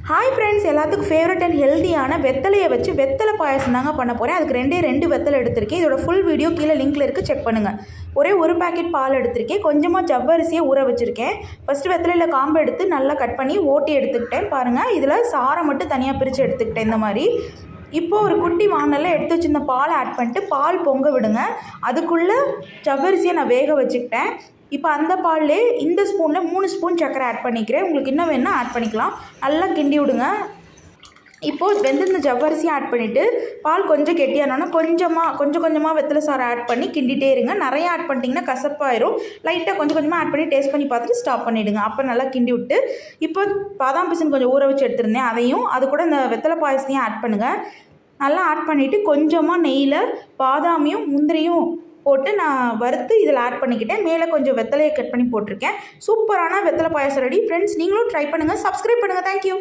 Hi friends, எல்லாத்துக்கும் favourite and ஹெல்த்தியான வெத்தலையை வச்சு வெத்தலை பாயசம் தாங்க பண்ண போகிறேன். அதுக்கு ரெண்டு வெத்தலை எடுத்திருக்கேன். இதோட ஃபுல் வீடியோ கீழே லிங்க்கில் இருக்குது, செக் பண்ணுங்கள். ஒரு பேக்கெட் பால் எடுத்திருக்கேன். கொஞ்சமாக ஜவ்வரிசியை ஊற வச்சுருக்கேன். ஃபஸ்ட்டு வெத்தலையில் காம்பு எடுத்து நல்லா கட் பண்ணி ஓட்டி எடுத்துக்கிட்டேன். பாருங்கள், இதில் சாரை மட்டும் தனியாக பிரித்து எடுத்துக்கிட்டேன். இந்த மாதிரி இப்போது ஒரு குட்டி வானலில் எடுத்து வச்சுருந்த பாலை ஆட் பண்ணிட்டு பால் பொங்க விடுங்க. அதுக்குள்ளே ஜவ்வரிசியை நான் வேக வச்சுக்கிட்டேன். இப்போ அந்த பால்லே இந்த ஸ்பூனில் 3 ஸ்பூன் சர்க்கரை ஆட் பண்ணிக்கிறேன். உங்களுக்கு இன்னும் வேணுன்னா ஆட் பண்ணிக்கலாம். நல்லா கிண்டி விடுங்க. இப்போது வெந்திருந்த ஜவ்வரிசியும் ஆட் பண்ணிவிட்டு பால் கொஞ்சம் கெட்டியானோன்னா கொஞ்சமாக வெத்தலை சாறை ஆட் பண்ணி கிண்டிகிட்டே இருங்க. நிறையா ஆட் பண்ணிட்டீங்கன்னா கசப்பாயிரும். லைட்டாக கொஞ்சமாக ஆட் பண்ணி டேஸ்ட் பண்ணி பார்த்துட்டு ஸ்டாப் பண்ணிவிடுங்க. அப்போ நல்லா கிண்டி விட்டு இப்போ பாதாம் பிசின் கொஞ்சம் ஊற வச்சு எடுத்துருந்தேன். அதையும் அது கூட இந்த வெத்தலை பாயசத்தையும் ஆட் பண்ணுங்கள். நல்லா ஆட் பண்ணிவிட்டு கொஞ்சமாக நெய்யில் பாதாமியும் முந்திரியும் போட்டு நான் வறுத்து இதில் ஆட் பண்ணிக்கிட்டேன். மேலே கொஞ்சம் வெத்தலையை கட் பண்ணி போட்டிருக்கேன். சூப்பரான வெத்தலை பாயசம் ரெடி. ஃப்ரெண்ட்ஸ், நீங்களும் ட்ரை பண்ணுங்கள். சப்ஸ்கிரைப் பண்ணுங்கள். தேங்க்யூ.